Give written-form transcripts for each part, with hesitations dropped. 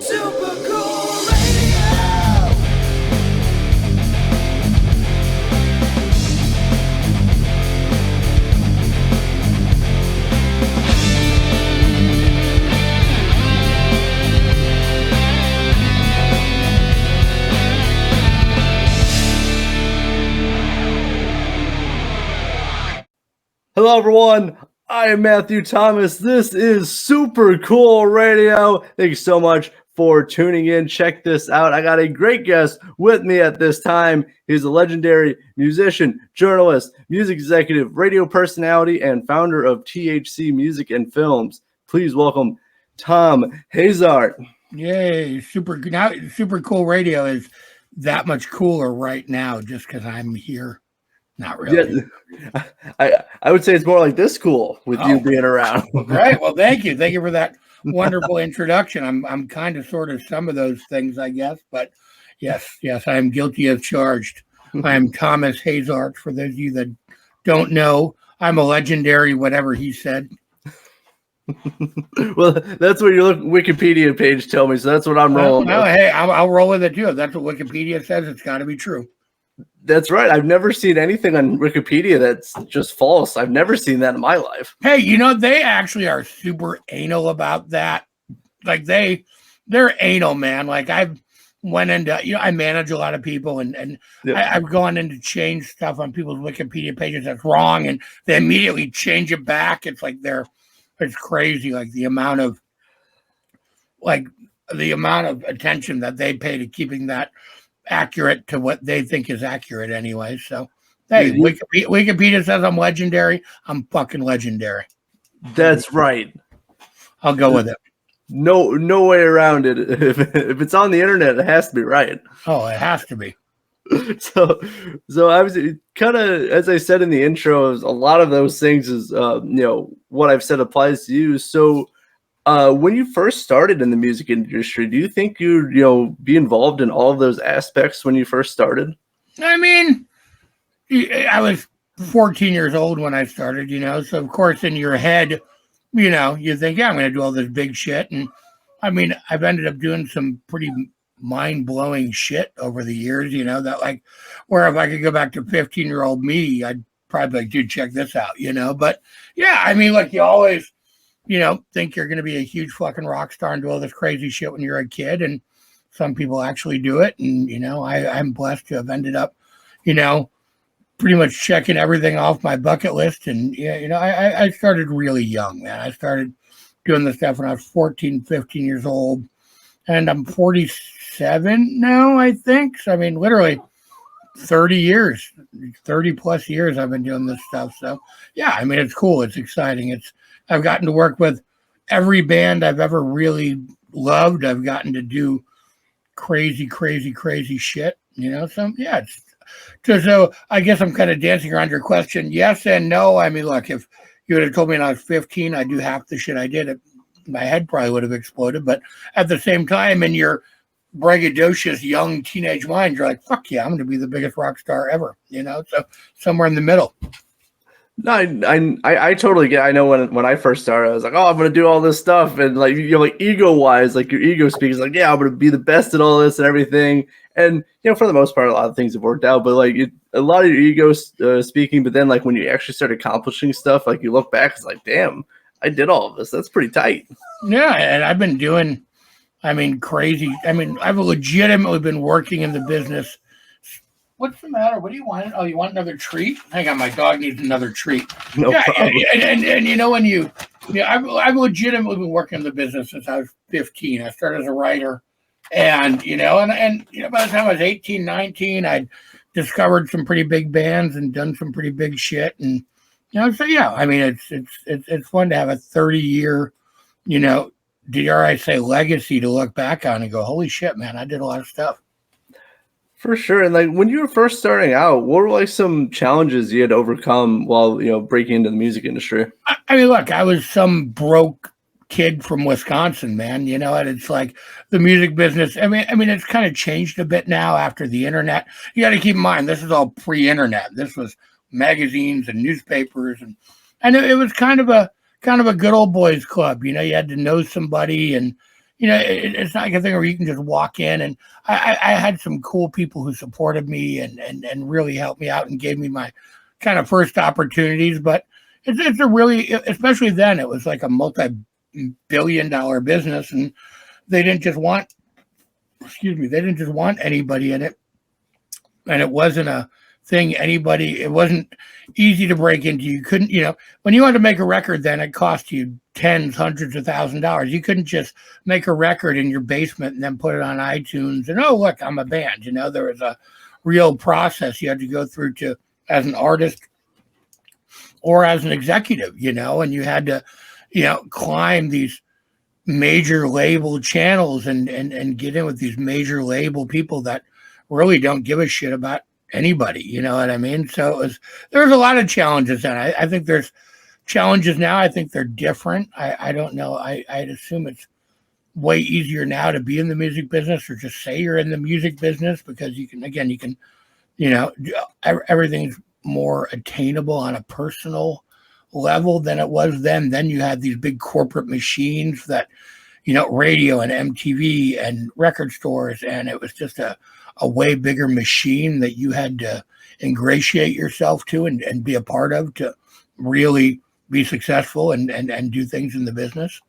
Super Cool Radio. Hello, everyone. I am Matthew Thomas. This is Super Cool Radio. Thank you so much for tuning in. Check this out. I got a great guest with me at this time. He's a legendary musician, journalist, music executive, radio personality, and founder of THC Music and Films. Please welcome Thom Hazaert. Yay, Super Cool Radio is that much cooler right now just because I'm here. Not really. Yeah, I would say it's more like this cool with you being around. Great. Well, thank you. Thank you for that wonderful introduction. I'm kind of sort of some of those things, I guess. But yes, I am guilty as charged. I am Thom Hazaert. For those of you that don't know, I'm a legendary whatever he said. Well, that's what your Wikipedia page tells me, so that's what I'm rolling with. Hey, I'll roll with it too. If that's what Wikipedia says, it's got to be true. That's right. I've never seen anything on Wikipedia that's just false. I've never seen that in my life. Hey, they actually are super anal about that. Like they're anal, man. Like I've went into, I manage a lot of people and I've gone in to change stuff on people's Wikipedia pages that's wrong, and they immediately change it back. It's like it's crazy. Like the amount of attention that they pay to keeping that accurate to what they think is accurate anyway. So hey, Wikipedia says I'm legendary. I'm fucking legendary. That's right. I'll go with it. No way around it. If it's on the internet, it has to be right. Oh, it has to be. So I was kind of, as I said in the intro, a lot of those things is what I've said applies to you. So when you first started in the music industry, do you think you'd be involved in all of those aspects when you first started? I mean, I was 14 years old when I started, so of course in your head, you think, yeah, I'm going to do all this big shit. And I mean, I've ended up doing some pretty mind-blowing shit over the years, that like, where if I could go back to 15-year-old me, I'd probably like, dude, check this out, but yeah, I mean, like you always, think you're going to be a huge fucking rock star and do all this crazy shit when you're a kid. And some people actually do it. And, I'm blessed to have ended up, pretty much checking everything off my bucket list. And, I started really young, man. I started doing this stuff when I was 14, 15 years old. And I'm 47 now, I think. So, I mean, literally 30 plus years I've been doing this stuff. So, yeah, I mean, it's cool. It's exciting. I've gotten to work with every band I've ever really loved. I've gotten to do crazy shit, So, yeah, so I guess I'm kind of dancing around your question. Yes and no. I mean, look, if you would have told me when I was 15, I'd do half the shit I did, my head probably would have exploded. But at the same time, in your braggadocious young teenage mind, you're like, fuck yeah, I'm going to be the biggest rock star ever, So somewhere in the middle. No, I totally get. I know when I first started, I was like, oh, I'm gonna do all this stuff, and like like ego wise, like your ego speaks like, yeah, I'm gonna be the best at all this and everything. And for the most part, a lot of things have worked out, but like a lot of your ego speaking. But then like when you actually start accomplishing stuff, like you look back, it's like, damn, I did all of this. That's pretty tight. Yeah, and I've been doing, crazy. I've legitimately been working in the business. What's the matter? What do you want? Oh, you want another treat? Hang on, my dog needs another treat. No problem. And when I've legitimately been working in the business since I was 15. I started as a writer, and by the time I was 18, 19, I'd discovered some pretty big bands and done some pretty big shit, and so yeah, I mean, it's fun to have a 30-year, dare I say, legacy to look back on and go, holy shit, man, I did a lot of stuff. For sure. And like when you were first starting out, what were like some challenges you had to overcome while, breaking into the music industry? I mean, look, I was some broke kid from Wisconsin, man, and it's like the music business. I mean, it's kind of changed a bit now after the internet. You got to keep in mind, this is all pre-internet. This was magazines and newspapers. And it was kind of a good old boys club. You had to know somebody and, it's not like a thing where you can just walk in. And I had some cool people who supported me and really helped me out and gave me my kind of first opportunities. But it's a really, especially then, it was like a multi-billion-dollar business, and they didn't just want anybody in it. And it wasn't a thing it wasn't easy to break into. You couldn't, when you wanted to make a record, then it cost you tens, hundreds of $1,000s. You couldn't just make a record in your basement and then put it on iTunes and, oh, look, I'm a band. There was a real process you had to go through to, as an artist or as an executive, and you had to, climb these major label channels and get in with these major label people that really don't give a shit about anybody. You know what I mean? So there's a lot of challenges then. I think there's challenges now. I think they're different. I don't know. I'd assume it's way easier now to be in the music business, or just say you're in the music business, because you can, everything's more attainable on a personal level than it was then. Then you had these big corporate machines that, radio and MTV and record stores, and it was just a way bigger machine that you had to ingratiate yourself to and be a part of to really be successful and do things in the business,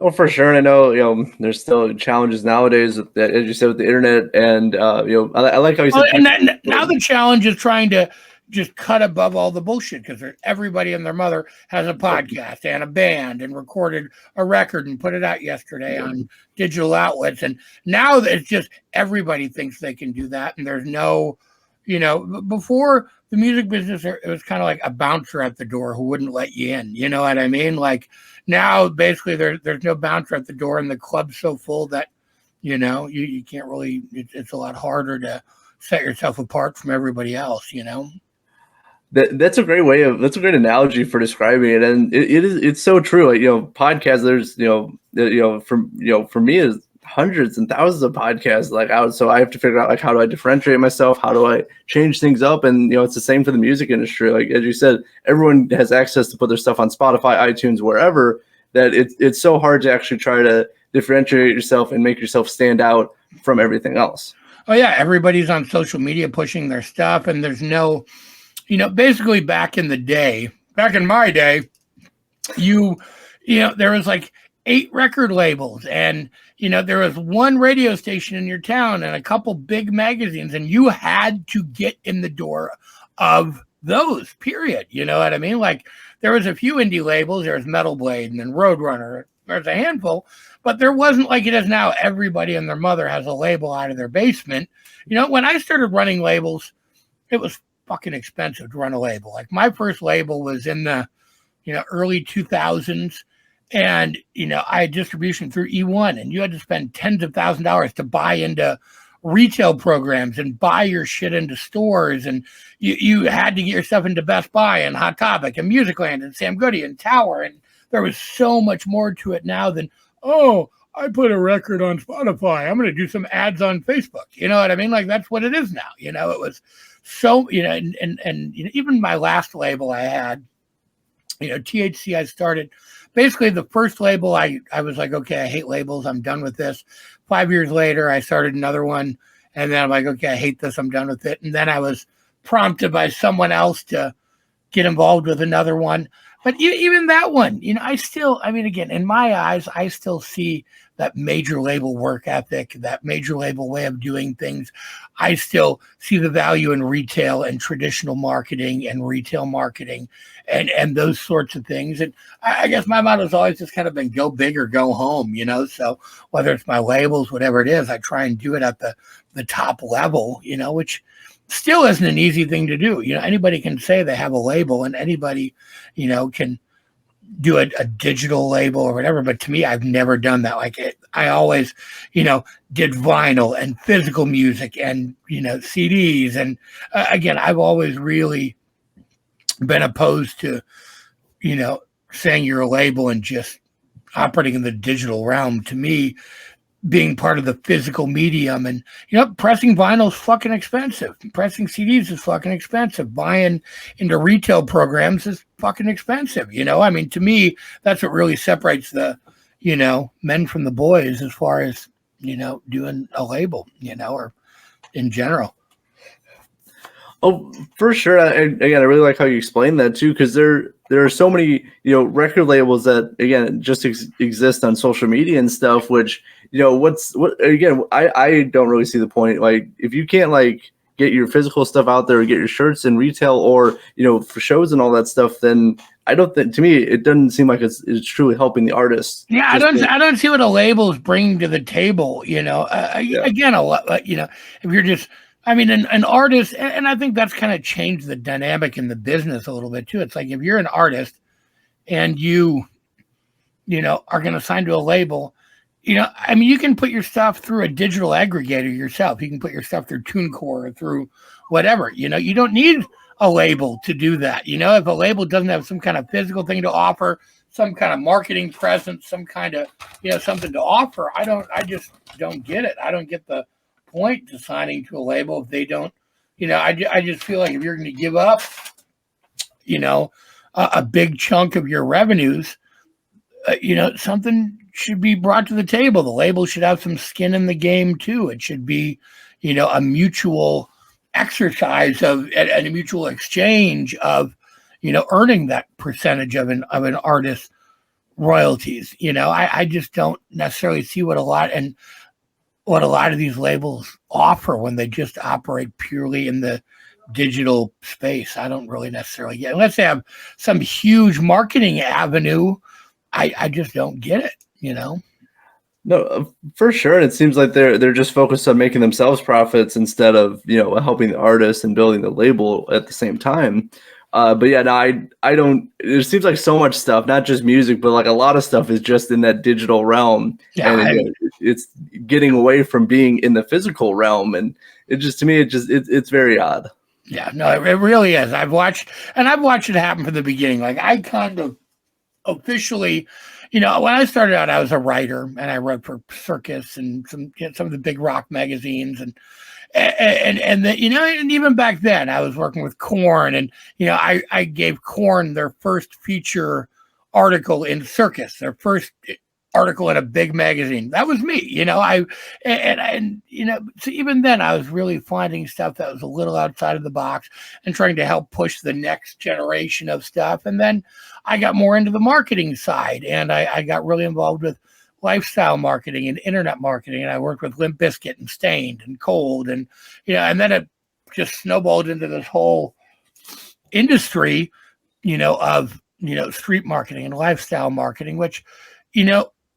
Oh, for sure. And I know, there's still challenges nowadays, as you said, with the internet. And, I like how you said. And now the challenge is trying to just cut above all the bullshit, because everybody and their mother has a podcast and a band and recorded a record and put it out yesterday on digital outlets. And now it's just everybody thinks they can do that. And there's no, before the music business, it was kind of like a bouncer at the door who wouldn't let you in. You know what I mean? Like now, basically, there's no bouncer at the door, and the club's so full that, you can't really, it's a lot harder to set yourself apart from everybody else, That's a great analogy for describing it, and it's so true. Like, podcasts. There's for me, is hundreds and thousands of podcasts like out. So I have to figure out, like, how do I differentiate myself? How do I change things up? And it's the same for the music industry. Like, as you said, everyone has access to put their stuff on Spotify, iTunes, wherever. That it's so hard to actually try to differentiate yourself and make yourself stand out from everything else. Oh yeah, everybody's on social media pushing their stuff, and there's no. Basically back in my day, there was like 8 record labels, and, there was one radio station in your town and a couple big magazines, and you had to get in the door of those, period. You know what I mean? Like, there was a few indie labels. There was Metal Blade and then Roadrunner. There's a handful, but there wasn't like it is now. Everybody and their mother has a label out of their basement. When I started running labels, it was fucking expensive to run a label. Like, my first label was in the early 2000s, and I had distribution through E1, and you had to spend tens of $1,000s to buy into retail programs and buy your shit into stores, and you had to get yourself into Best Buy and Hot Topic and Musicland and Sam Goody and Tower, and there was so much more to it now than, oh, I put a record on Spotify, I'm going to do some ads on Facebook. You know what I mean? Like, that's what it is now. It was so, and even my last label I had, THC, I started, basically the first label, I was like, okay, I hate labels, I'm done with this. 5 years later, I started another one, and then I'm like, okay, I hate this, I'm done with it. And then I was prompted by someone else to get involved with another one. But even that one, again, in my eyes, I still see that major label work ethic, that major label way of doing things. I still see the value in retail and traditional marketing and retail marketing and those sorts of things. And I guess my motto has always just kind of been go big or go home, So whether it's my labels, whatever it is, I try and do it at the top level, which still isn't an easy thing to do. Anybody can say they have a label, and anybody, can do a digital label or whatever. But to me, I've never done that. Like, I always, did vinyl and physical music and, CDs. And again, I've always really been opposed to, saying you're a label and just operating in the digital realm. To me, being part of the physical medium, and pressing vinyl is fucking expensive. Pressing CDs is fucking expensive. Buying into retail programs is fucking expensive. To me, that's what really separates the men from the boys as far as, doing a label, or in general. Oh, for sure. Again, I really like how you explain that too, because there are so many record labels that again just exist on social media and stuff. Which what again, I don't really see the point. Like if you can't like get your physical stuff out there, or get your shirts in retail, or for shows and all that stuff, then I don't think, to me, it doesn't seem like it's truly helping the artist. Yeah, I don't see what a label is bringing to the table. Again, a lot. If you're just, an artist, and I think that's kind of changed the dynamic in the business a little bit too. It's like if you're an artist and you are going to sign to a label, you can put your stuff through a digital aggregator yourself. You can put your stuff through TuneCore or through whatever. You don't need a label to do that. If a label doesn't have some kind of physical thing to offer, some kind of marketing presence, some kind of something to offer, I just don't get it. I don't get the point to signing to a label if they don't. I just feel like if you're going to give up a big chunk of your revenues, something should be brought to the table. The label should have some skin in the game too. It should be a mutual exercise of and a mutual exchange of earning that percentage of an artist's royalties. I just don't necessarily see what a lot of these labels offer when they just operate purely in the digital space. I don't really necessarily get it. Unless they have some huge marketing avenue, I just don't get it, No, for sure. It seems like they're just focused on making themselves profits instead of helping the artist and building the label at the same time. But yeah, no, I don't. It seems like so much stuff, not just music, but like a lot of stuff is just in that digital realm, and it's getting away from being in the physical realm, and it just, to me, it's very odd. Yeah, no, it really is. I've watched it happen from the beginning. Like I kind of officially, when I started out, I was a writer and I wrote for Circus and some of the big rock magazines, and even back then I was working with Korn, and I gave Korn their first feature article in Circus, their first article in a big magazine. That was me, so even then I was really finding stuff that was a little outside of the box and trying to help push the next generation of stuff. And then I got more into the marketing side, and I got really involved with lifestyle marketing and internet marketing. And I worked with Limp Bizkit and Stained and Cold, and and then it just snowballed into this whole industry, of street marketing and lifestyle marketing, which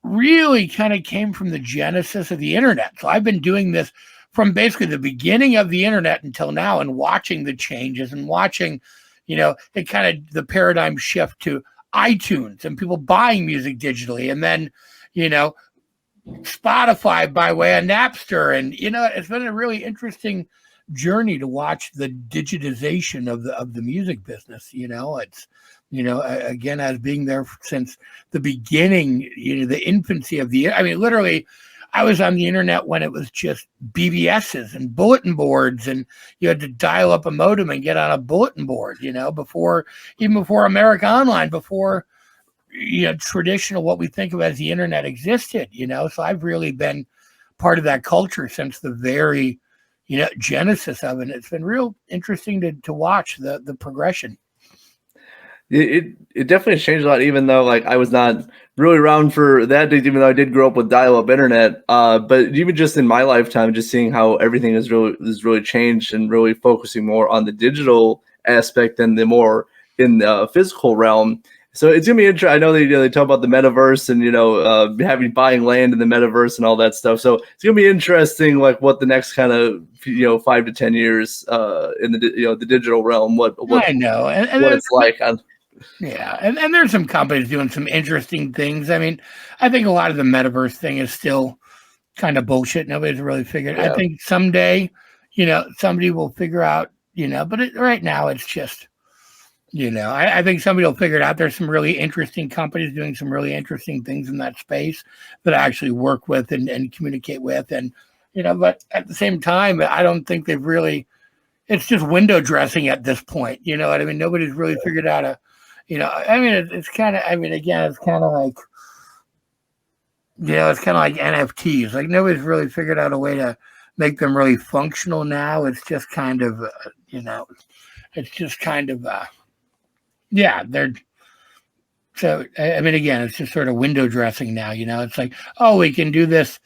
really kind of came from the genesis of the internet. So I've been doing this from basically the beginning of the internet until now, and watching the changes and watching, it kind of the paradigm shift to iTunes and people buying music digitally, and then, Spotify by way of Napster. And, it's been a really interesting journey to watch the digitization of the music business. It's, again, as being there since the beginning, the infancy of literally, I was on the internet when it was just BBSs and bulletin boards, and you had to dial up a modem and get on a bulletin board, before America Online, before, traditional, what we think of as the internet existed, so I've really been part of that culture since the very, genesis of it. It's been real interesting to watch the progression. It definitely changed a lot, even though like I was not really around for that days, even though I did grow up with dial-up internet. But even just in my lifetime, just seeing how everything has really changed, and really focusing more on the digital aspect than the more in the physical realm. So it's gonna be interesting. I know they talk about the metaverse and buying land in the metaverse and all that stuff. So it's gonna be interesting, like what the next kind of 5 to 10 years in the the digital realm. What I know, and what it's like. Yeah, and there's some companies doing some interesting things. I think a lot of the metaverse thing is still kind of bullshit. Nobody's really figured. Yeah. I think someday, somebody will figure out, but right now it's just, I think somebody will figure it out. There's some really interesting companies doing some really interesting things in that space that I actually work with and communicate with. And, but at the same time, I don't think they've really, it's just window dressing at this point. You know what I mean? Nobody's really figured out it's kind of, again, it's kind of like, it's kind of like NFTs. Like nobody's really figured out a way to make them really functional now. It's just kind of, it's just kind of, they're. So, I mean, again, it's just sort of window dressing now, It's like, oh, we can do this.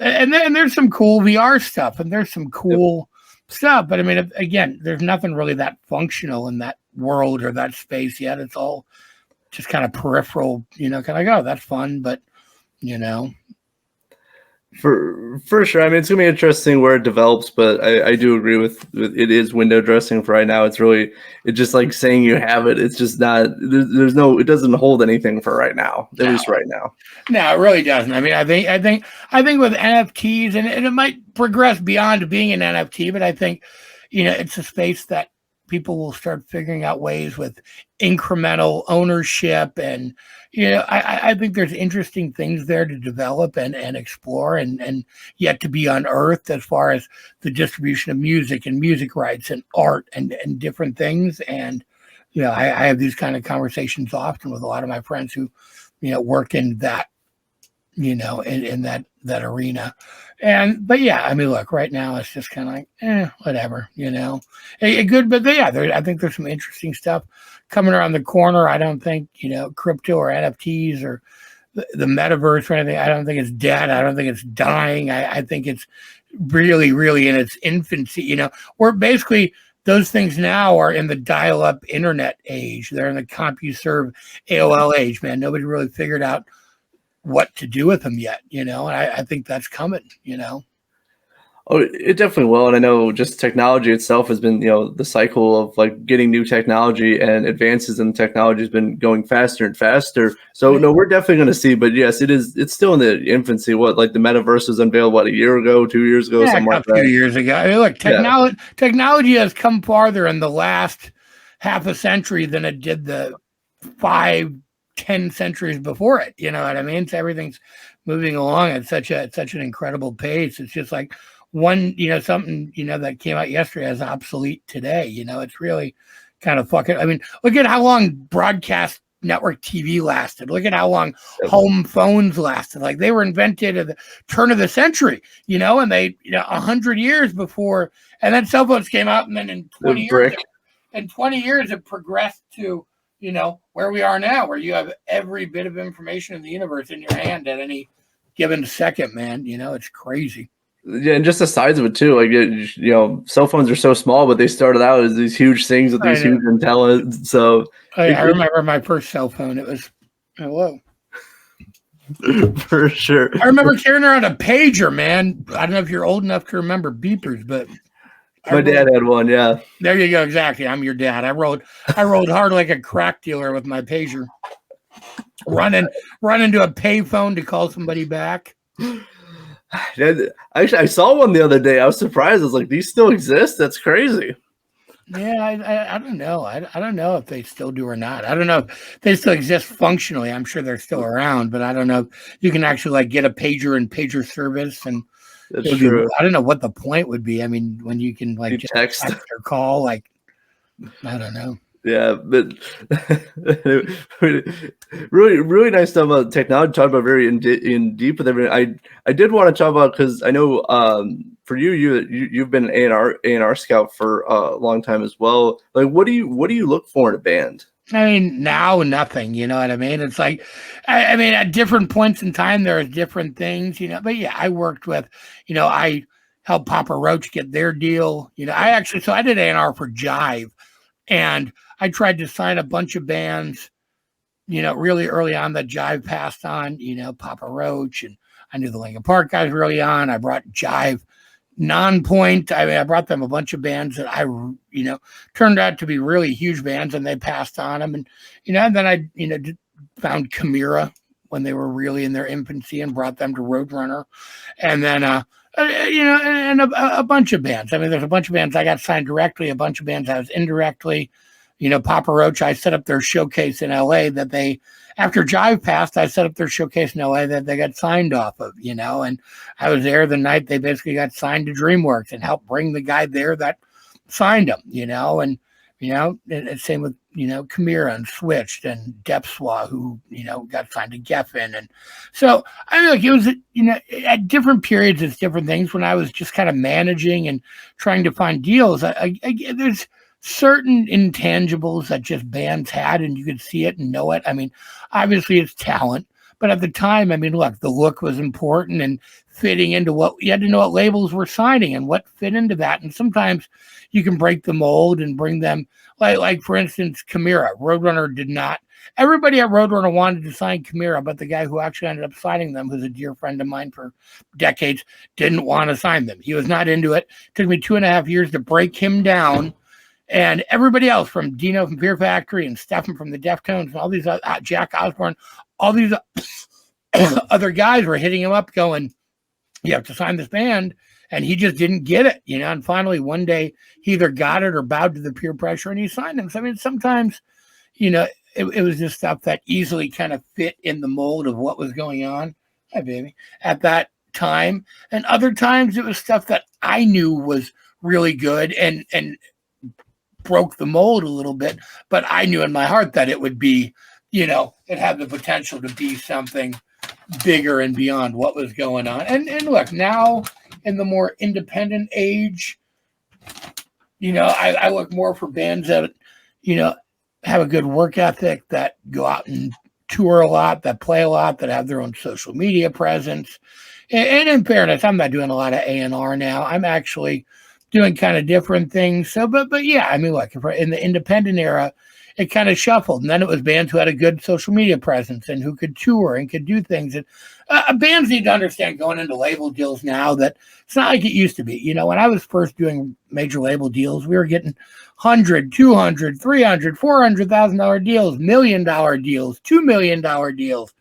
And then there's some cool VR stuff and there's some cool stuff. But I mean, again, there's nothing really that functional in that world or that space yet. It's all just kind of peripheral, kind of like, oh, that's fun. But, For sure. I mean, it's gonna be interesting where it develops, but I do agree with it is window dressing for right now. It's just like saying you have it. It's just not. There's no. It doesn't hold anything for right now. At least right now. No, it really doesn't. I mean, I think with NFTs, and it might progress beyond being an NFT, but I think, it's a space that people will start figuring out ways with incremental ownership. And, I think there's interesting things there to develop and explore and yet to be unearthed as far as the distribution of music and music rights and art and different things. And, I have these kind of conversations often with a lot of my friends who, work in that, in that arena. But yeah, I mean, look, right now it's just kind of like, whatever, good. But I think there's some interesting stuff coming around the corner. I don't think, crypto or NFTs or the metaverse or anything, I don't think it's dead. I don't think it's dying. I think it's really, really in its infancy, where basically those things now are in the dial-up internet age. They're in the CompuServe AOL age, man. Nobody really figured out what to do with them yet, and I think that's coming, Oh, it definitely will. And I know just technology itself has been, the cycle of like getting new technology and advances in technology has been going faster and faster. So no, we're definitely going to see, but yes, it's still in the infancy. What, like the metaverse was unveiled, a year ago, 2 years ago, something like that. A few years ago. I mean, look, technology has come farther in the last half a century than it did the 5-10 centuries before it. You know what I mean? So everything's moving along at such an incredible pace. It's just like one, something, that came out yesterday is obsolete today. It's really kind of fucking, I mean, look at how long broadcast network TV lasted. Look at how long home phones lasted. Like they were invented at the turn of the century, and they, 100 years before, and then cell phones came out, and then in 20 years, it progressed to, where we are now, where you have every bit of information in the universe in your hand at any given second, man. It's crazy. Yeah, and just the size of it too. Like cell phones are so small, but they started out as these huge things with these huge antennas. So I remember my first cell phone. It was hello. For sure. I remember carrying around a pager, man. I don't know if you're old enough to remember beepers, but my dad had one. Yeah. There you go. Exactly. I'm your dad. I rode hard like a crack dealer with my pager. Run into a payphone to call somebody back. Actually, I saw one the other day. I was surprised. I was like, these still exist? That's crazy. Yeah, I don't know. I don't know if they still do or not. I don't know if they still exist functionally. I'm sure they're still around, but I don't know if you can actually like get a pager and pager service. And that's true. I don't know what the point would be. I mean, when you can like just text or call, like I don't know. Yeah, but really, really nice stuff about technology. Talk about very in deep with everything. I did want to talk about, because I know for you've been an A&R scout for a long time as well. Like, what do you look for in a band? I mean, now nothing. You know what I mean? It's like, I mean, at different points in time there are different things. But yeah, I worked with, I helped Papa Roach get their deal. I did A&R for Jive, and I tried to sign a bunch of bands, really early on that Jive passed on, Papa Roach, and I knew the Linkin Park guys early on. I brought Jive Non-Point. I mean, I brought them a bunch of bands that I, turned out to be really huge bands, and they passed on them. And, and then I, found Chimera when they were really in their infancy and brought them to Roadrunner. And then, and a bunch of bands. I mean, there's a bunch of bands I got signed directly, a bunch of bands I was indirectly. Papa Roach, I set up their showcase in LA that they, after Jive passed, I set up their showcase in LA that they got signed off of, and I was there the night they basically got signed to DreamWorks and helped bring the guy there that signed them, and You know, and same with, you know, Chimera and Switched and Depswa, who, you know, got signed to Geffen. And so, I mean, like, it was, you know, at different periods, it's different things. When I was just kind of managing and trying to find deals, there's certain intangibles that just bands had, and you could see it and know it. I mean, obviously it's talent, but at the time, I mean, look, the look was important, and fitting into what you had to know what labels were signing and what fit into that. And sometimes you can break the mold and bring them, like for instance, Chimera. Roadrunner did not. Everybody at Roadrunner wanted to sign Chimera, but the guy who actually ended up signing them, who's a dear friend of mine for decades, didn't want to sign them. He was not into it. It took me 2.5 years to break him down. And everybody else, from Dino from Fear Factory and Stefan from the Deftones and all these, Jack Osborne, all these other guys were hitting him up going, you have to sign this band. And he just didn't get it, you know. And finally, one day, he either got it or bowed to the peer pressure, and he signed them. So, I mean, sometimes, you know, it was just stuff that easily kind of fit in the mold of what was going on, hi, baby, at that time. And other times, it was stuff that I knew was really good and broke the mold a little bit. But I knew in my heart that it would be, you know, it had the potential to be something bigger and beyond what was going on. And look, now in the more independent age, you know, I look more for bands that, you know, have a good work ethic, that go out and tour a lot, that play a lot, that have their own social media presence. And in fairness, I'm not doing a lot of A&R now. I'm actually doing kind of different things. So, but yeah, I mean, look, in the independent era, it kind of shuffled. And then it was bands who had a good social media presence and who could tour and could do things. And bands need to understand going into label deals now that it's not like it used to be. You know, when I was first doing major label deals, we were getting $100, $200, $300, $400,000 deals, $1 million deals, $2 million deals.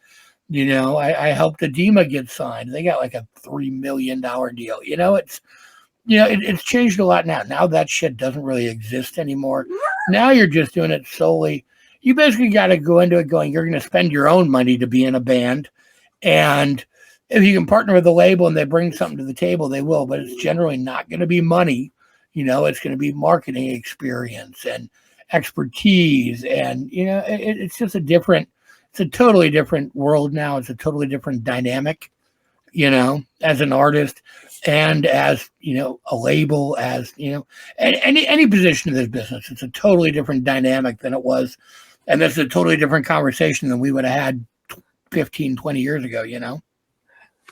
You know, I helped Edema get signed. They got like a $3 million deal. You know, it's changed a lot now. Now that shit doesn't really exist anymore. Now you're just doing it solely. You basically got to go into it going, you're going to spend your own money to be in a band. And if you can partner with a label and they bring something to the table, they will. But it's generally not going to be money. You know, it's going to be marketing experience and expertise. And, you know, it's just it's a totally different world now. It's a totally different dynamic, you know, as an artist and as, you know, a label, as, you know, any position in this business. It's a totally different dynamic than it was. And this is a totally different conversation than we would have had 15, 20 years ago, you know?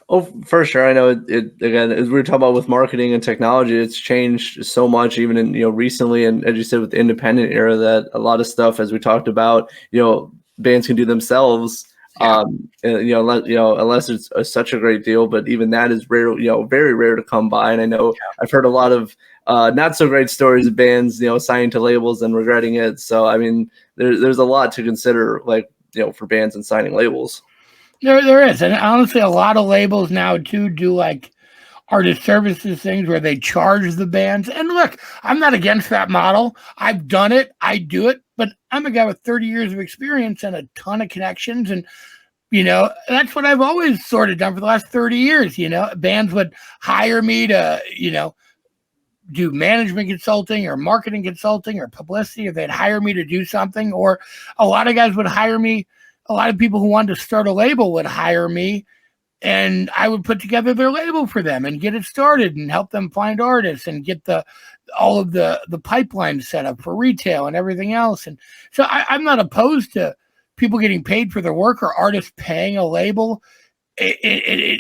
Oh, for sure. I know it again, as we were talking about with marketing and technology, it's changed so much even in, you know, recently. And as you said, with the independent era, that a lot of stuff, as we talked about, you know, bands can do themselves. Yeah. Unless it's such a great deal, but even that is rare, you know, very rare to come by. And I know I've heard a lot of not so great stories of bands, you know, signing to labels and regretting it. So, I mean, there's a lot to consider, like, you know, for bands and signing labels. There is. And honestly, a lot of labels now too do like artist services things where they charge the bands. And look, I'm not against that model. I've done it. I do it. But I'm a guy with 30 years of experience and a ton of connections. And, you know, that's what I've always sort of done for the last 30 years. You know, bands would hire me to, you know, do management consulting or marketing consulting or publicity, or they'd hire me to do something. Or a lot of guys would hire me. A lot of people who wanted to start a label would hire me, and I would put together their label for them and get it started and help them find artists and get all of the pipeline set up for retail and everything else. And so I'm not opposed to people getting paid for their work or artists paying a label. It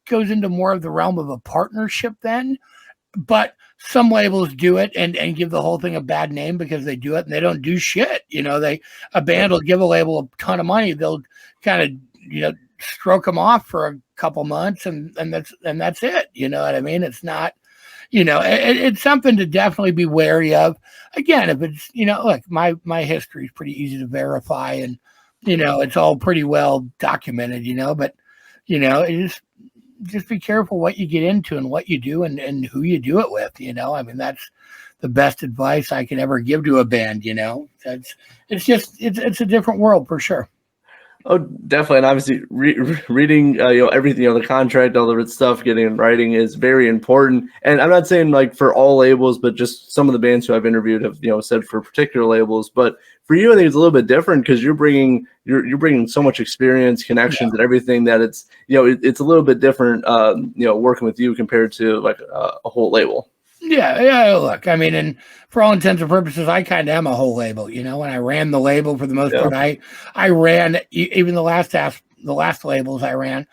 goes into more of the realm of a partnership then. But some labels do it and give the whole thing a bad name because they do it and they don't do shit. You know, a band will give a label a ton of money. They'll kind of, you know, stroke them off for a couple months and that's it. You know what I mean? It's not, you know, it's something to definitely be wary of. Again, if it's, you know, look, my history is pretty easy to verify and, you know, it's all pretty well documented, you know, but, you know, just be careful what you get into and what you do and who you do it with, you know. I mean, that's the best advice I can ever give to a band, you know. It's a different world for sure. Oh, definitely, and obviously reading, everything, the contract, all the stuff, getting in writing is very important. And I'm not saying like for all labels, but just some of the bands who I've interviewed have, said for particular labels. But for you, I think it's a little bit different because you're bringing so much experience, connections, and everything that it's it's a little bit different, working with you compared to like a whole label. Yeah. Look, I mean, and for all intents and purposes, I kind of am a whole label. When I ran the label for the most part, I ran even the last labels I ran.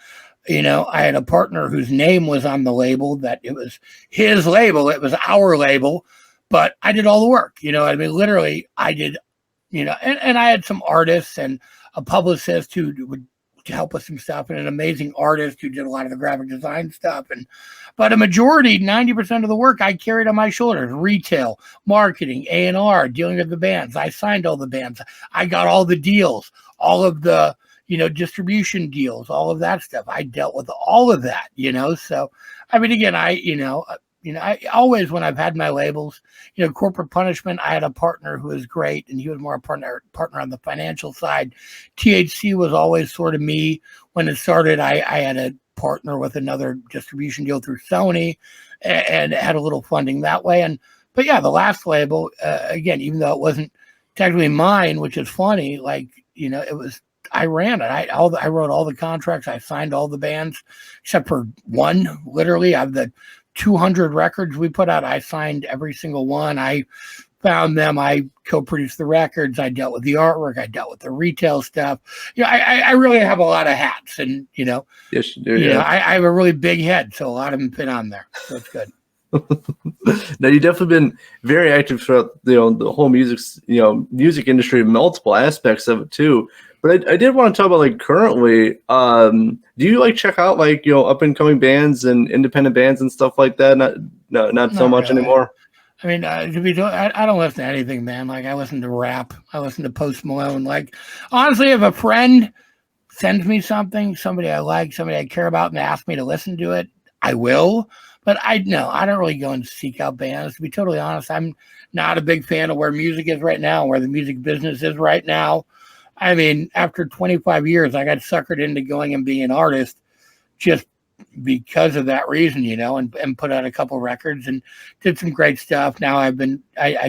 I had a partner whose name was on the label, that it was his label, it was our label, but I did all the work. I mean, literally, I did. And I had some artists and a publicist who would help with some stuff, and an amazing artist who did a lot of the graphic design stuff. But a majority, 90% of the work I carried on my shoulders: retail, marketing, A&R, dealing with the bands. I signed all the bands. I got all the deals, all of the, distribution deals, all of that stuff. I dealt with all of that, So, I mean, again, I always, when I've had my labels, Corporate Punishment, I had a partner who was great, and he was more a partner on the financial side. THC was always sort of me. When it started, I had a partner with another distribution deal through Sony, and had a little funding that way. But yeah, the last label, again, even though it wasn't technically mine, which is funny, like, it was, I ran it. I wrote all the contracts. I signed all the bands except for one. Literally, of the 200 records we put out, I signed every single one. I found them. I co-produced the records. I dealt with the artwork. I dealt with the retail stuff. I really have a lot of hats, and yes, you do. I have a really big head, so a lot of them fit on there. So it's good. Now, you've definitely been very active throughout the whole music industry, multiple aspects of it too. But I did want to talk about, like, currently, do you like check out like up and coming bands and independent bands and stuff like that? Not so much really anymore. I mean, I don't listen to anything, man. Like, I listen to rap. I listen to Post Malone. Like, honestly, if a friend sends me something, somebody I like, somebody I care about, and asks me to listen to it, I will. But I don't really go and seek out bands. To be totally honest, I'm not a big fan of where music is right now, where the music business is right now. I mean, after 25 years, I got suckered into going and being an artist just because of that reason, and put out a couple records and did some great stuff. Now I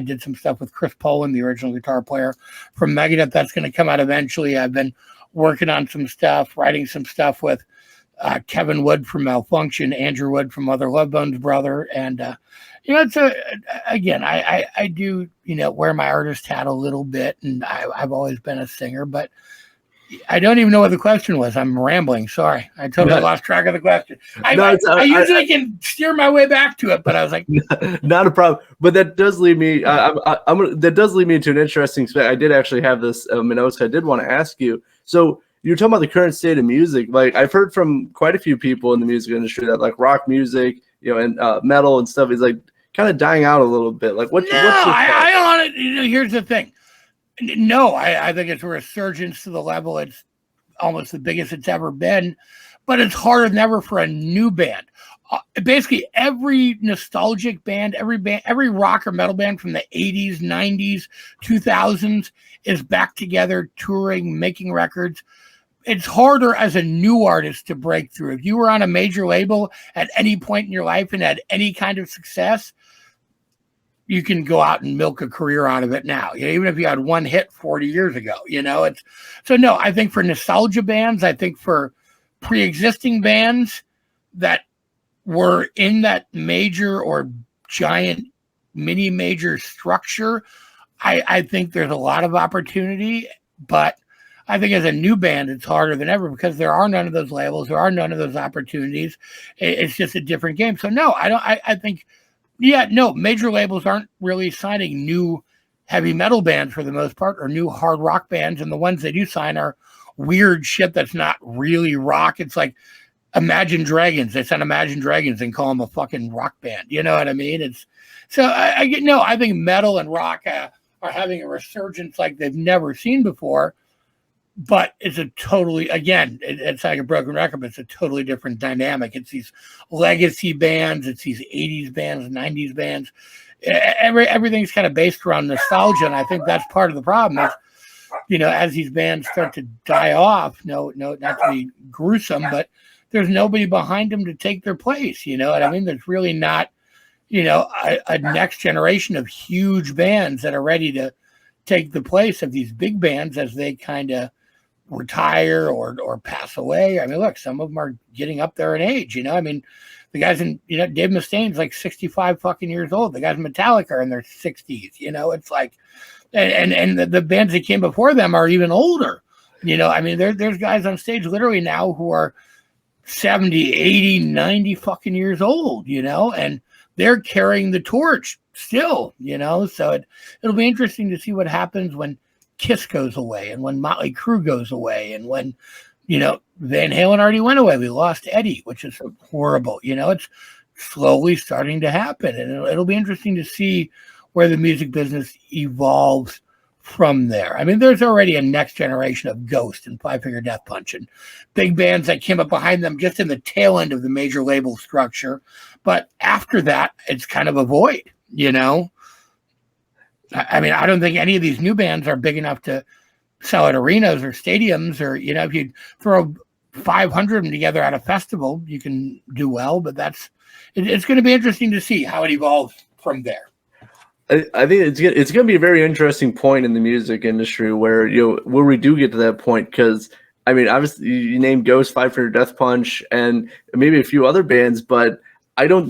did some stuff with Chris Poland, the original guitar player from Megadeth. That's going to come out eventually. I've been working on some stuff, writing some stuff with Kevin Wood from Malfunction, Andrew Wood from Mother Love Bone's brother. And, it's again, I do, wear my artist hat a little bit, and I've always been a singer, but I don't even know what the question was. I'm rambling. Sorry. I totally lost track of the question. I usually can steer my way back to it, but I was like, not a problem. But that does lead me. That does lead me to an interesting spec. I did actually have this notes. I did want to ask you. So you're talking about the current state of music. Like, I've heard from quite a few people in the music industry that like rock music, and metal and stuff is like kind of dying out a little bit. Like, what's I here's the thing. No, I think it's a resurgence to the level it's almost the biggest it's ever been, but it's harder than ever for a new band. Basically, every nostalgic band, every rock or metal band from the 80s, 90s, 2000s is back together, touring, making records. It's harder as a new artist to break through. If you were on a major label at any point in your life and had any kind of success, you can go out and milk a career out of it now. Even if you had one hit 40 years ago, no, I think for nostalgia bands, I think for pre-existing bands that were in that major or giant mini major structure, I think there's a lot of opportunity, but I think as a new band, it's harder than ever because there are none of those labels. There are none of those opportunities. It's just a different game. So no, I think, major labels aren't really signing new heavy metal bands for the most part, or new hard rock bands. And the ones they do sign are weird shit that's not really rock. It's like Imagine Dragons. They sign Imagine Dragons and call them a fucking rock band. You know what I mean? I think metal and rock are having a resurgence like they've never seen before. But it's a totally, again, it's like a broken record, but it's a totally different dynamic. It's these legacy bands, it's these 80s bands, 90s bands. Everything's kind of based around nostalgia, and I think that's part of the problem. Is as these bands start to die off, no, not to be gruesome, but there's nobody behind them to take their place. You know what I mean? There's really not, a next generation of huge bands that are ready to take the place of these big bands as they kind of retire or pass away. I mean, look, some of them are getting up there in age. I mean, the guys in, Dave Mustaine's like 65 fucking years old. The guys in Metallica are in their 60s. It's like, and the bands that came before them are even older. I mean, there's guys on stage literally now who are 70, 80, 90 fucking years old, and they're carrying the torch still, so it'll be interesting to see what happens when Kiss goes away and when Motley Crue goes away and when, Van Halen already went away. We lost Eddie, which is horrible. It's slowly starting to happen, and it'll be interesting to see where the music business evolves from there. I mean, there's already a next generation of Ghost and Five Finger Death Punch and big bands that came up behind them just in the tail end of the major label structure. But after that, it's kind of a void, I mean, I don't think any of these new bands are big enough to sell at arenas or stadiums or, if you throw 500 of them together at a festival, you can do well. But it's going to be interesting to see how it evolves from there. I think it's going to be a very interesting point in the music industry where where we do get to that point, because I mean, obviously you named Ghost, Five Finger Death Punch, and maybe a few other bands, but I don't,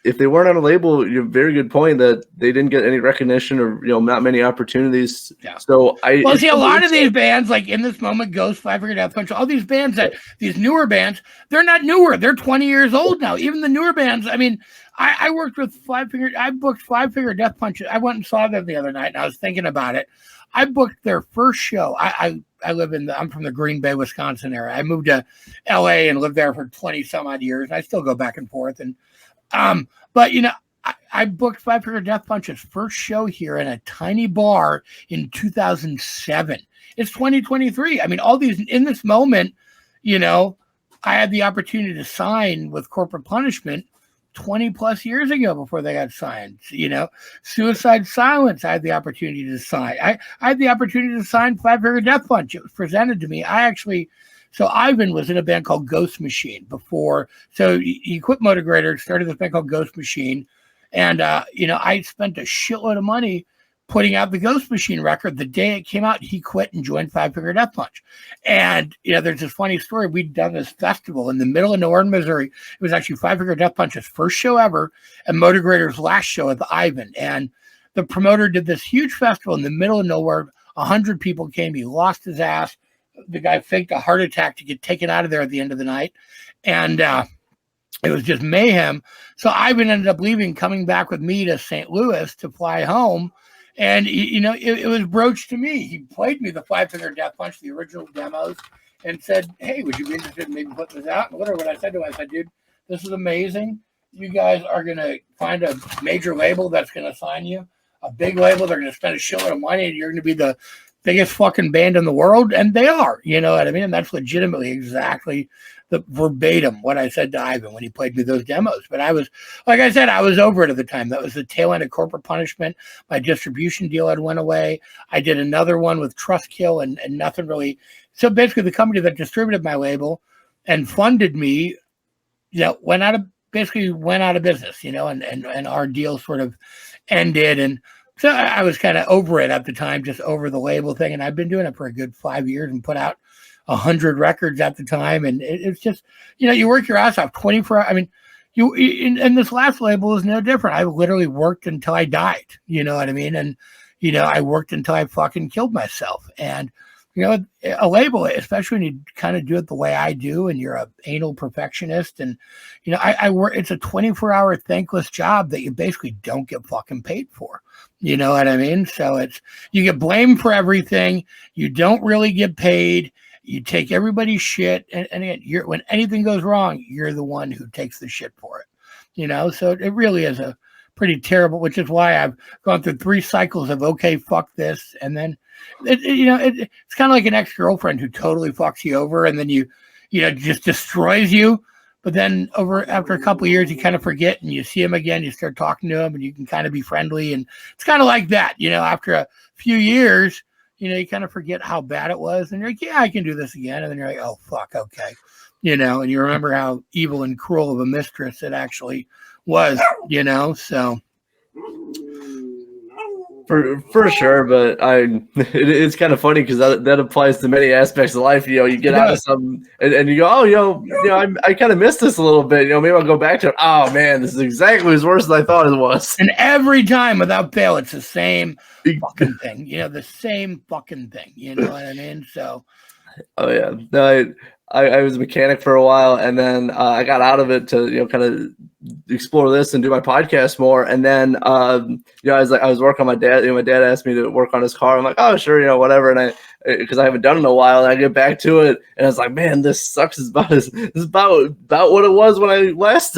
if they weren't on a label, you have a very good point that they didn't get any recognition or, not many opportunities. Yeah. So a lot of these bands, like in this moment, Ghost, Five Finger Death Punch, all these bands these newer bands, they're not newer. They're 20 years old now. Even the newer bands. I mean, I worked with I booked Five Finger Death Punch. I went and saw them the other night and I was thinking about it. I booked their first show. I'm from the Green Bay, Wisconsin area. I moved to LA and lived there for 20 some odd years. I still go back and forth. And, but I booked Five Finger Death Punch's first show here in a tiny bar in 2007. It's 2023. I mean, all these in this moment, I had the opportunity to sign with Corporate Punishment 20 plus years ago before they got signed. Suicide Silence, I had the opportunity to sign. I had the opportunity to sign Five Finger Death Punch. It was presented to me. So Ivan was in a band called Ghost Machine before. So he quit Motogrator, started this band called Ghost Machine. And, I spent a shitload of money putting out the Ghost Machine record. The day it came out, he quit and joined Five Finger Death Punch. And, there's this funny story. We'd done this festival in the middle of nowhere in Missouri. It was actually Five Finger Death Punch's first show ever and Motogrator's last show at the Ivan. And the promoter did this huge festival in the middle of nowhere. 100 people came. He lost his ass. The guy faked a heart attack to get taken out of there at the end of the night. And it was just mayhem. So Ivan ended up leaving, coming back with me to St. Louis to fly home. And, it was broached to me. He played me the Five Finger Death Punch, the original demos, and said, hey, would you be interested in maybe putting this out? And literally what I said to him, I said, dude, this is amazing. You guys are going to find a major label that's going to sign you, a big label. They're going to spend a shitload of money, and you're going to be the biggest fucking band in the world. And they are, you know what I mean? And that's legitimately exactly the verbatim what I said to Ivan when he played me those demos. But I was, like I said, I was over it at the time. That was the tail end of Corporate Punishment. My distribution deal had went away. I did another one with Trustkill and nothing really. So basically the company that distributed my label and funded me, went out of business, and our deal sort of ended. And so I was kind of over it at the time, just over the label thing. And I've been doing it for a good 5 years and put out 100 records at the time. And it's just, you work your ass off 24 hours. I mean, and this last label is no different. I literally worked until I died, you know what I mean? And, I worked until I fucking killed myself. And, a label, especially when you kind of do it the way I do, and you're a anal perfectionist, and I work. It's a 24-hour thankless job that you basically don't get fucking paid for. You know what I mean? So you get blamed for everything. You don't really get paid. You take everybody's shit, and again, when anything goes wrong, you're the one who takes the shit for it. So it really is a pretty terrible. Which is why I've gone through 3 cycles of okay, fuck this, and then. It's kind of like an ex-girlfriend who totally fucks you over, and then just destroys you. But then after a couple of years, you kind of forget, and you see him again, you start talking to him, and you can kind of be friendly. And it's kind of like that, after a few years, you kind of forget how bad it was. And you're like, yeah, I can do this again. And then you're like, oh, fuck, okay. And you remember how evil and cruel of a mistress it actually was, so. For sure, but it's kind of funny because that applies to many aspects of life. You get out of something and you go, oh, I kind of missed this a little bit. Maybe I'll go back to it. Oh man, this is exactly as worse as I thought it was. And every time, without fail, it's the same fucking thing. The same fucking thing. You know what I mean? So. Oh yeah, no, I was a mechanic for a while, and then I got out of it to kind of explore this and do my podcast more. And then I was working on my dad. My dad asked me to work on his car. I'm like, oh sure, whatever. And because I haven't done it in a while, and I get back to it, and I was like, man, this sucks. It's about what it was when I last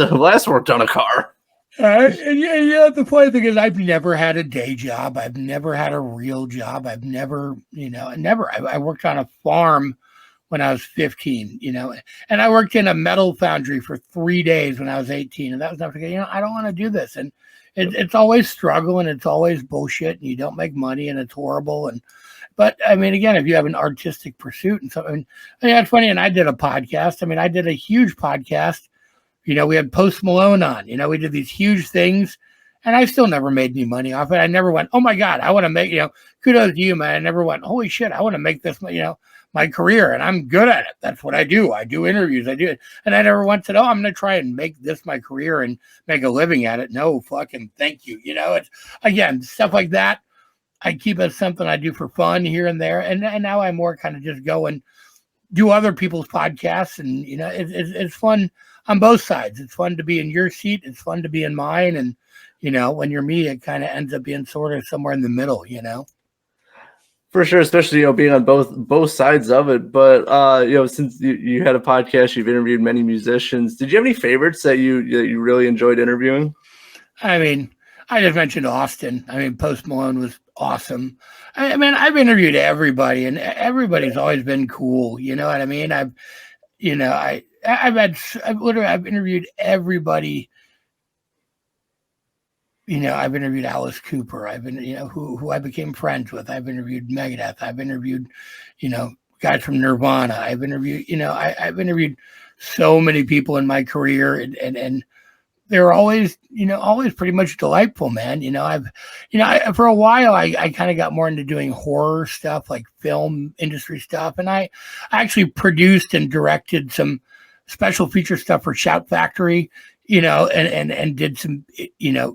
worked on a car. And the funny thing is, I've never had a day job. I've never had a real job. I've never, I worked on a farm when I was 15, and I worked in a metal foundry for 3 days when I was 18. And that was after, I don't want to do this. And it's always struggle and it's always bullshit and you don't make money and it's horrible. But I mean, again, if you have an artistic pursuit and something, it's funny. And I did a podcast. I did a huge podcast. We had Post Malone on, we did these huge things and I still never made any money off it. I never went, oh my God, I want to make, kudos to you, man. I never went, holy shit, I want to make this, my career and I'm good at it. That's what I do. I do interviews. I do it. And I never once said, oh, I'm going to try and make this my career and make a living at it. No fucking thank you. It's again, stuff like that. I keep it something I do for fun here and there. And now I more kind of just go and do other people's podcasts. And, it's fun on both sides. It's fun to be in your seat. It's fun to be in mine. And, when you're me, it kind of ends up being sort of somewhere in the middle, For sure, especially being on both sides of it. But since you had a podcast, you've interviewed many musicians. Did you have any favorites that you really enjoyed interviewing? I just mentioned Austin. Post Malone was awesome. I've interviewed everybody, and everybody's always been cool. You know what I mean? I've interviewed everybody. I've interviewed Alice Cooper. I've been, who I became friends with. I've interviewed Megadeth. I've interviewed, guys from Nirvana. I've interviewed, I've interviewed so many people in my career, and they're always, always pretty much delightful, man. For a while, I kind of got more into doing horror stuff, like film industry stuff, and I actually produced and directed some special feature stuff for Shout Factory. And did some,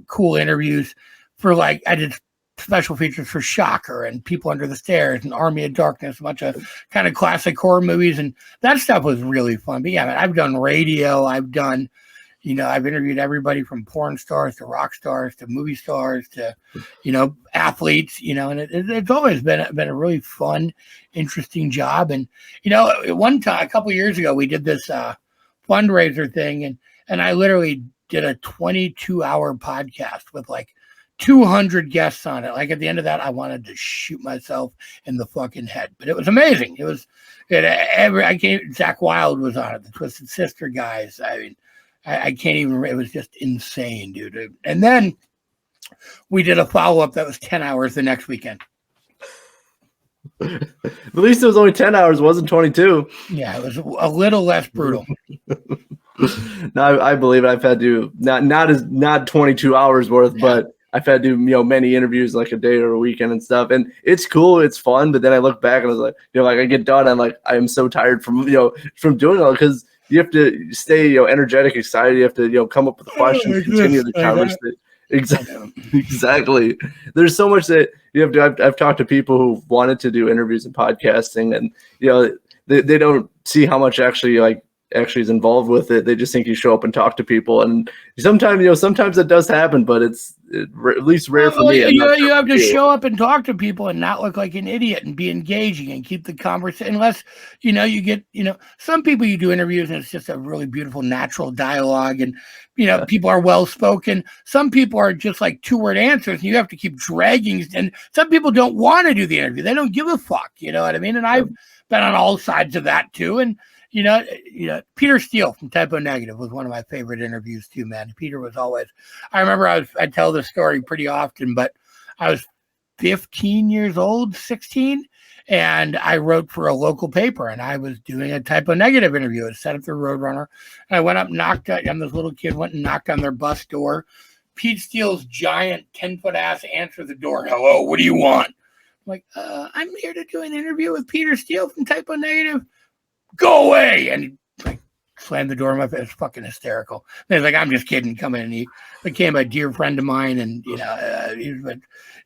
cool interviews for I did special features for Shocker and People Under the Stairs and Army of Darkness, a bunch of kind of classic horror movies. And that stuff was really fun. But yeah, I've done radio. I've done, I've interviewed everybody from porn stars to rock stars to movie stars to, athletes, and it's always been a really fun, interesting job. And, one time, a couple of years ago, we did this fundraiser thing and I literally did a 22-hour podcast with 200 guests on it. At the end of that, I wanted to shoot myself in the fucking head, but it was amazing. Zach Wilde was on it, the Twisted Sister guys. I can't even, it was just insane, dude. And then we did a follow-up that was 10 hours the next weekend. At least it was only 10 hours, it wasn't 22. Yeah, it was a little less brutal. No, I believe it. I've had to not 22 hours worth, but I've had to do many interviews a day or a weekend and stuff, and it's cool, it's fun. But then I look back and I was like, I get done, I'm like, I am so tired from doing all, because you have to stay energetic, excited. You have to come up with questions, continue the conversation. Exactly. There's so much that you have to. I've talked to people who wanted to do interviews and podcasting, and they don't see how much actually is involved with it. They just think you show up and talk to people, and sometimes it does happen, but it's at least rare for me. You have to show up and talk to people and not look like an idiot and be engaging and keep the conversation. Unless you get some people, you do interviews and it's just a really beautiful natural dialogue, and people are well spoken. Some people are just 2-word answers, and you have to keep dragging. And some people don't want to do the interview; they don't give a fuck. You know what I mean? And I've been on all sides of that too. And Peter Steele from Typo Negative was one of my favorite interviews too, man. Peter was always, I remember I tell this story pretty often, but I was 15 years old, 16, And I wrote for a local paper, and I was doing a type of negative interview. It set up the Roadrunner. And I went up, I'm this little kid, went and knocked on their bus door. Pete Steele's giant 10-foot ass answered the door. Hello, what do you want? I'm like, I'm here to do an interview with Peter Steele from Type O Negative. Go away. And he like slammed the door in my face. It's fucking hysterical. And he's like, I'm just kidding. Come in. And he became a dear friend of mine. And, but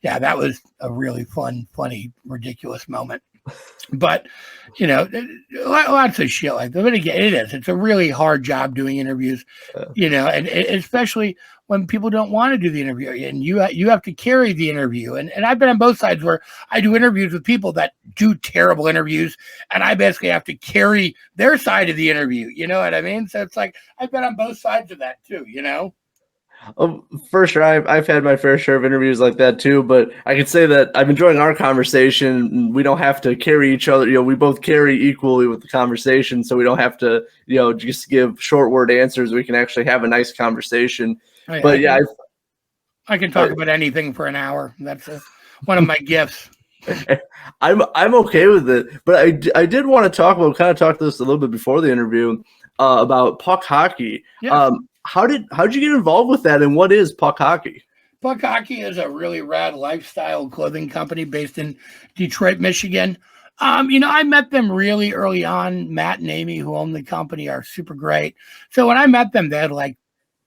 yeah, that was a really fun, funny, ridiculous moment. But, lots of shit like that. But again, it's a really hard job doing interviews, and especially when people don't want to do the interview, and you have to carry the interview. And I've been on both sides where I do interviews with people that do terrible interviews, and I basically have to carry their side of the interview. You know what I mean? So it's like, I've been on both sides of that too, For sure. I've had my fair share of interviews like that too, but I can say that I'm enjoying our conversation. We don't have to carry each other. We both carry equally with the conversation, so we don't have to, just give short word answers. We can actually have a nice conversation. But I can talk about anything for an hour. That's one of my gifts. I'm okay with it, but I did want to talk about, kind of talk this a little bit before the interview, about puck hockey. Yeah. How'd you get involved with that, and what is puck hockey? Puck Hockey is a really rad lifestyle clothing company based in Detroit, Michigan. I met them really early on. Matt and Amy, who own the company, are super great. So when I met them, they had like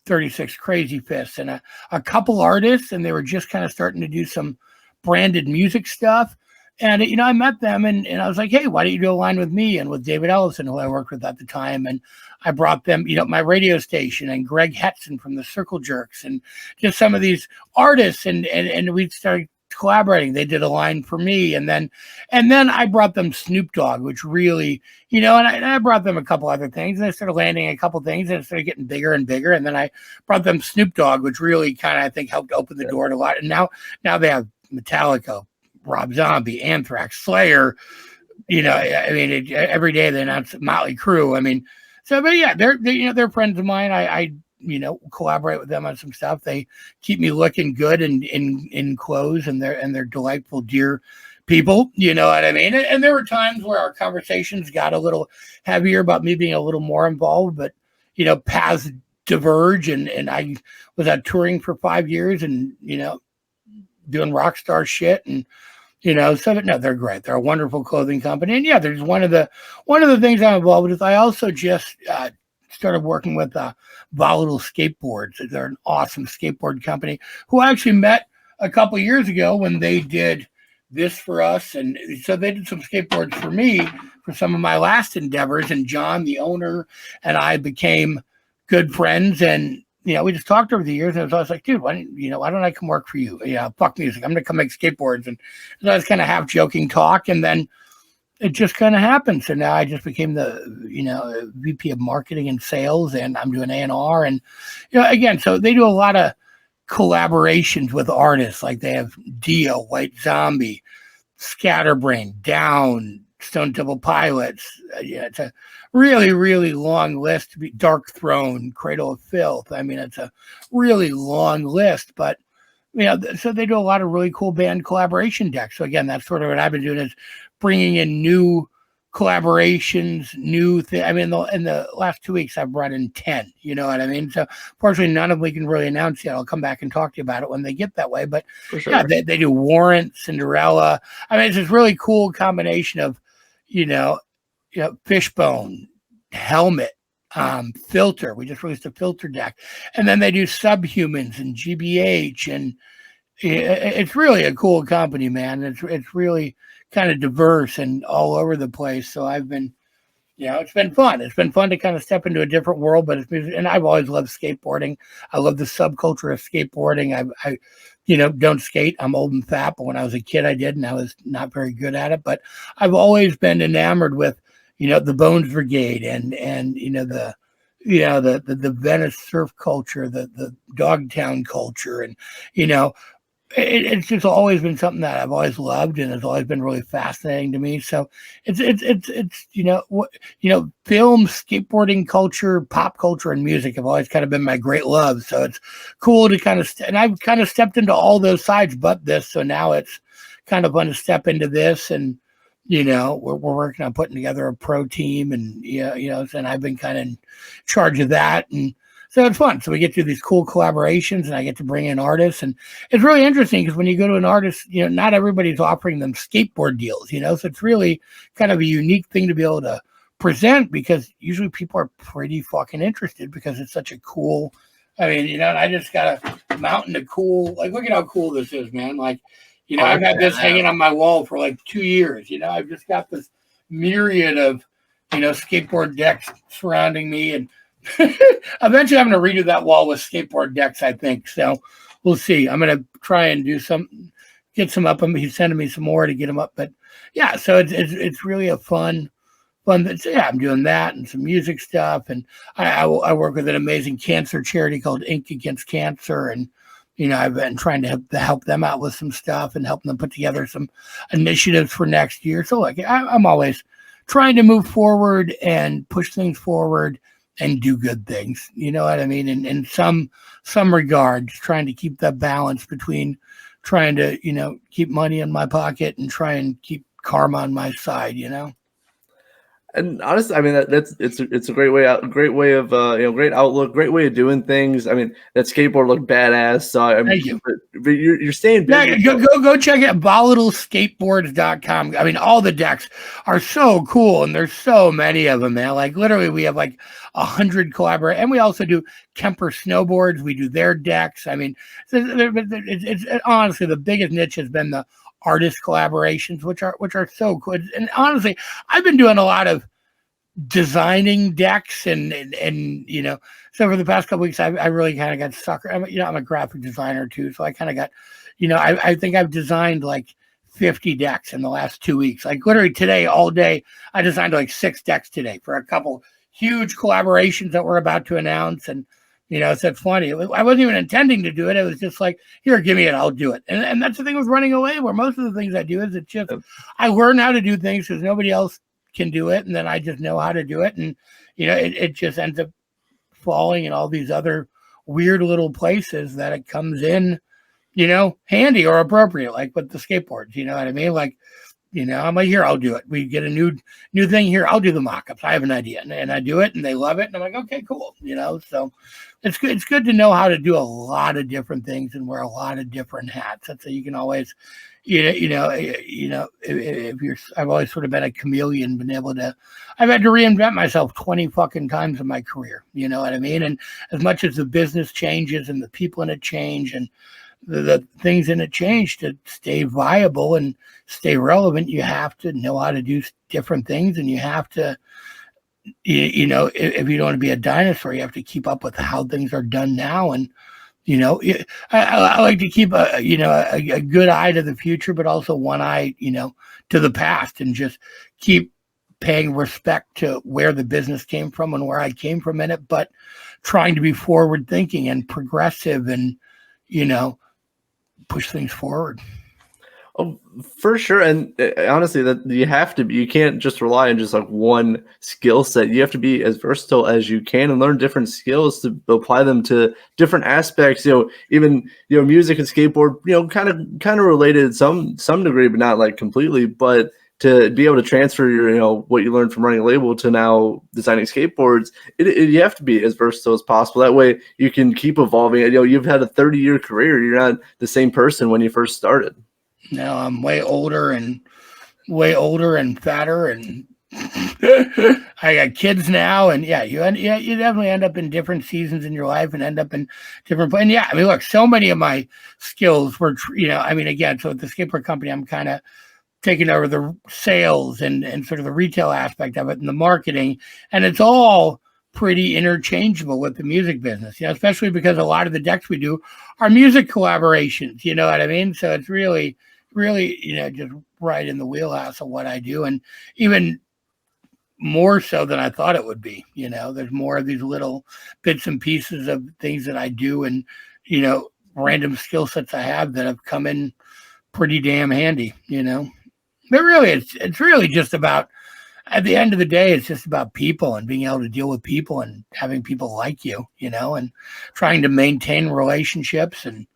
36 Crazy Fists and a couple artists, and they were just kind of starting to do some branded music stuff. And, I met them and I was like, hey, why don't you do a line with me and with David Ellison, who I worked with at the time. And I brought them, my radio station, and Greg Hetson from the Circle Jerks, and just some of these artists. And we started collaborating. They did a line for me. And then I brought them Snoop Dogg, which really, and I brought them a couple other things, and I started landing a couple things, and it started getting bigger and bigger. And then I brought them Snoop Dogg, which really kind of, I think, helped open the door to a lot. And now they have Metallica, Rob Zombie, Anthrax, Slayer, every day they announce Motley Crue. But yeah, they're friends of mine. I collaborate with them on some stuff. They keep me looking good in clothes, and they're delightful, dear people. You know what I mean? And there were times where our conversations got a little heavier about me being a little more involved, but paths diverge, and I was out touring for 5 years, and doing rock star shit, and they're great. They're a wonderful clothing company. And yeah, there's one of the things I'm involved with. I also just started working with Volatile Skateboards. They're an awesome skateboard company who I actually met a couple of years ago when they did this for us. And so they did some skateboards for me for some of my last endeavors. And John, the owner, and I became good friends. And we just talked over the years, and I was like, dude, why don't I come work for you? Yeah, fuck music. I'm going to come make skateboards. And so I was kind of half joking talk, and then it just kind of happened. So now I just became the, VP of marketing and sales, and I'm doing A&R. And, again, so they do a lot of collaborations with artists. Like they have Dio, White Zombie, Scatterbrain, Down, Stone Temple Pilots. It's a really, really long list. Dark Throne, Cradle of Filth. It's a really long list, but so they do a lot of really cool band collaboration decks. So again, that's sort of what I've been doing, is bringing in new collaborations, new things. In the last 2 weeks, I've brought in 10. You know what I mean? So fortunately, none of them we can really announce yet. I'll come back and talk to you about it when they get that way. But sure. Yeah, they do Warrant, Cinderella. It's this really cool combination of, Fishbone, Helmet, Filter. We just released a Filter deck, and then they do Subhumans and GBH, and it's really a cool company, man. It's really kind of diverse and all over the place. So I've been, it's been fun. It's been fun to kind of step into a different world, but and I've always loved skateboarding. I love the subculture of skateboarding. I don't skate. I'm old and fat, but when I was a kid, I did, and I was not very good at it. But I've always been enamored with, the Bones Brigade and the Venice surf culture, the Dogtown culture, and it's just always been something that I've always loved, and it's always been really fascinating to me. So it's film, skateboarding culture, pop culture, and music have always kind of been my great love. So it's cool to kind of and I've kind of stepped into all those sides, but this. So now it's kind of fun to step into this, and we're working on putting together a pro team, and and I've been kind of in charge of that, and so it's fun. So we get to do these cool collaborations, and I get to bring in artists, and it's really interesting because when you go to an artist, not everybody's offering them skateboard deals, so it's really kind of a unique thing to be able to present, because usually people are pretty fucking interested because it's such a cool. I mean, and I just got a mountain of cool. Like, look at how cool this is, man. Like, I've had this hanging on my wall for like 2 years. I've just got this myriad of, skateboard decks surrounding me. And eventually I'm going to redo that wall with skateboard decks, I think. So we'll see. I'm going to try and do get some up. He's sending me some more to get them up. But yeah, so it's really a fun. So yeah, I'm doing that and some music stuff. And I work with an amazing cancer charity called Inc. Against Cancer. And I've been trying to help them out with some stuff and helping them put together some initiatives for next year. So like I'm always trying to move forward and push things forward and do good things. You know what I mean? In some regards, trying to keep that balance between trying to, keep money in my pocket and try and keep karma on my side, And honestly, I mean it's a great way out, great way of great outlook, great way of doing things. I mean, that skateboard looked badass. So I mean, thank you. But you're staying busy. Yeah, go check it out, volatileskateboards.com. I mean, all the decks are so cool, and there's so many of them, man. Like literally, we have like 100 collaborators, and we also do Kemper snowboards. We do their decks. I mean, it's honestly the biggest niche has been the artist collaborations, which are so good. And honestly, I've been doing a lot of designing decks and so for the past couple weeks, I really kind of got sucker. I'm a graphic designer too, so I kind of got, I think I've designed like 50 decks in the last 2 weeks. Like literally today, all day, I designed like 6 decks today for a couple huge collaborations that we're about to announce. And so it's funny. I wasn't even intending to do it. It was just like, here, give me it. I'll do it. And that's the thing with running away, where most of the things I do is it's just, I learn how to do things because nobody else can do it. And then I just know how to do it. And, it just ends up falling in all these other weird little places that it comes in, handy or appropriate, like with the skateboards, you know what I mean? Like, I'm like, here, I'll do it. We get a new thing here. I'll do the mock-ups. I have an idea, and I do it, and they love it. And I'm like, okay, cool. So it's good. It's good to know how to do a lot of different things and wear a lot of different hats. That's so you can always, if I've always sort of been a chameleon, I've had to reinvent myself 20 fucking times in my career. You know what I mean? And as much as the business changes and the people in it change and the things in it change, to stay viable and stay relevant, you have to know how to do different things, and you have to, if you don't want to be a dinosaur, you have to keep up with how things are done now. And I like to keep a good eye to the future, but also one eye to the past, and just keep paying respect to where the business came from and where I came from in it, but trying to be forward thinking and progressive and push things forward. Oh, for sure. And honestly, that you have to be, you can't just rely on just like one skill set. You have to be as versatile as you can and learn different skills to apply them to different aspects. Even music and skateboard, kind of related some degree, but not like completely. But to be able to transfer your, what you learned from running a label to now designing skateboards, you have to be as versatile as possible. That way you can keep evolving. You've had a 30-year career. You're not the same person when you first started. No, I'm way older and fatter, and I got kids now. And yeah, you definitely end up in different seasons in your life and end up in different. And yeah, I mean, look, so many of my skills were, again, so at the skateboard company, I'm kind of taking over the sales and sort of the retail aspect of it and the marketing. And it's all pretty interchangeable with the music business, especially because a lot of the decks we do are music collaborations, you know what I mean? So it's really, just right in the wheelhouse of what I do. And even more so than I thought it would be, there's more of these little bits and pieces of things that I do and, random skill sets I have that have come in pretty damn handy, But really, it's really just about, at the end of the day, it's just about people and being able to deal with people and having people like you, and trying to maintain relationships and,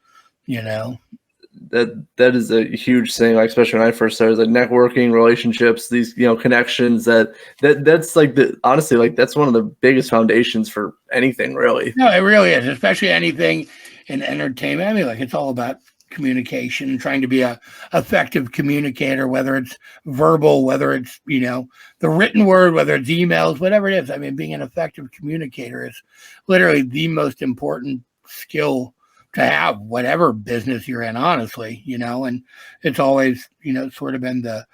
that is a huge thing, like especially when I first started, like networking, relationships, these connections. That's like honestly, like that's one of the biggest foundations for anything, really. No, it really is, especially anything in entertainment. I mean, like it's all about communication, trying to be a effective communicator, whether it's verbal, whether it's the written word, whether it's emails, whatever it is. I mean, being an effective communicator is literally the most important skill to have, whatever business you're in, honestly, and it's always, sort of been the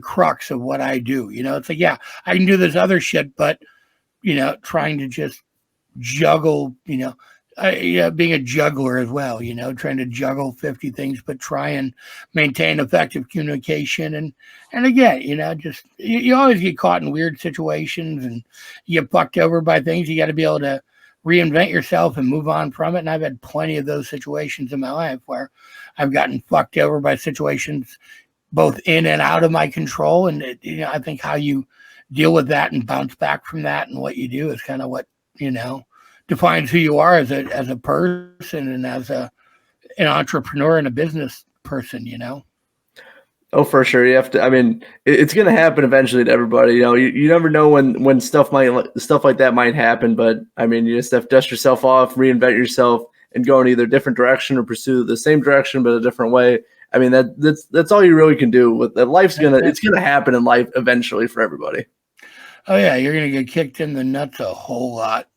crux of what I do. It's like, yeah, I can do this other shit, but, trying to just juggle, being a juggler as well, trying to juggle 50 things, but try and maintain effective communication. And again, just, you always get caught in weird situations and you get fucked over by things. You got to be able to reinvent yourself and move on from it. And I've had plenty of those situations in my life where I've gotten fucked over by situations both in and out of my control. And I think how you deal with that and bounce back from that and what you do is kind of what defines who you are as a person and as an entrepreneur and a business person. Oh, for sure. You have to. I mean, it's going to happen eventually to everybody. You never know when stuff like that might happen. But I mean, you just have to dust yourself off, reinvent yourself, and go in either a different direction or pursue the same direction but a different way. I mean, that's all you really can do. With that, it's gonna happen in life eventually for everybody. Oh yeah, you're gonna get kicked in the nuts a whole lot.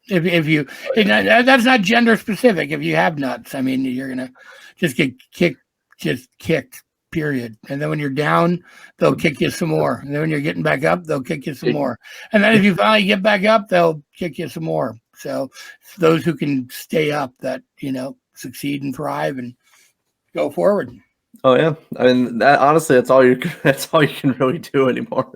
If you, that's not gender specific. If you have nuts, I mean, you're gonna just get kicked. Period. And then when you're down, they'll kick you some more. And then when you're getting back up, they'll kick you some more. And then if you finally get back up, they'll kick you some more. So it's those who can stay up that, succeed and thrive and go forward. Oh yeah. I mean, honestly, that's all you can really do anymore.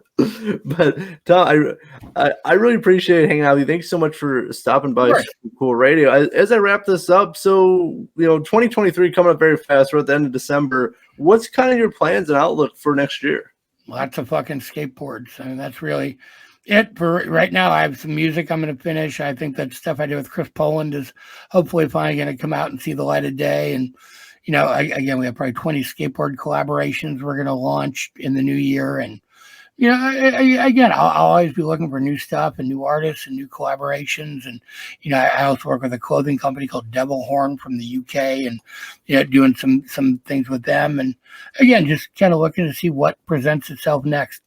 But Thom, I really appreciate hanging out with you. Thanks so much for stopping by Super Cool Radio. As I wrap this up, so 2023 coming up very fast. We're at the end of December. What's kind of your plans and outlook for next year? Lots of fucking skateboards. I mean, that's really it for right now. I have some music I'm going to finish. I think that stuff I did with Chris Poland is hopefully finally going to come out and see the light of day. And, again, we have probably 20 skateboard collaborations we're going to launch in the new year. And, again, I'll always be looking for new stuff and new artists and new collaborations. And, I also work with a clothing company called Devil Horn from the UK and, doing some things with them. And again, just kind of looking to see what presents itself next.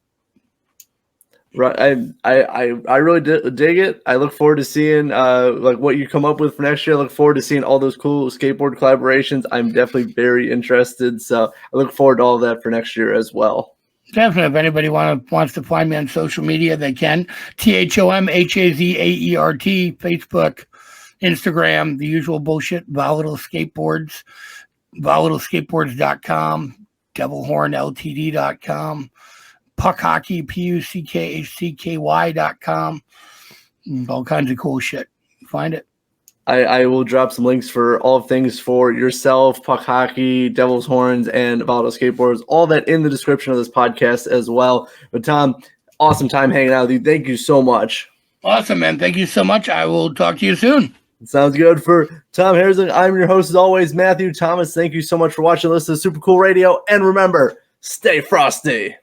Right. I really dig it. I look forward to seeing like what you come up with for next year. I look forward to seeing all those cool skateboard collaborations. I'm definitely very interested. So I look forward to all of that for next year as well. Definitely. If anybody wants to find me on social media, they can. THOM HAZAERT, Facebook, Instagram, the usual bullshit. Volatile Skateboards, VolatileSkateboards.com, DevilHornLTD.com, Puck Hockey, PUCKHCKY.com. All kinds of cool shit. Find it. I will drop some links for all things for yourself, Puck Hockey, Devil's Horns, and Volatile Skateboards, all that in the description of this podcast as well. But Thom, awesome time hanging out with you. Thank you so much. Awesome, man. Thank you so much. I will talk to you soon. Sounds good. For Thom Hazaert, I'm your host as always, Matthew Thomas. Thank you so much for watching. Listen to Super Cool Radio. And remember, stay frosty.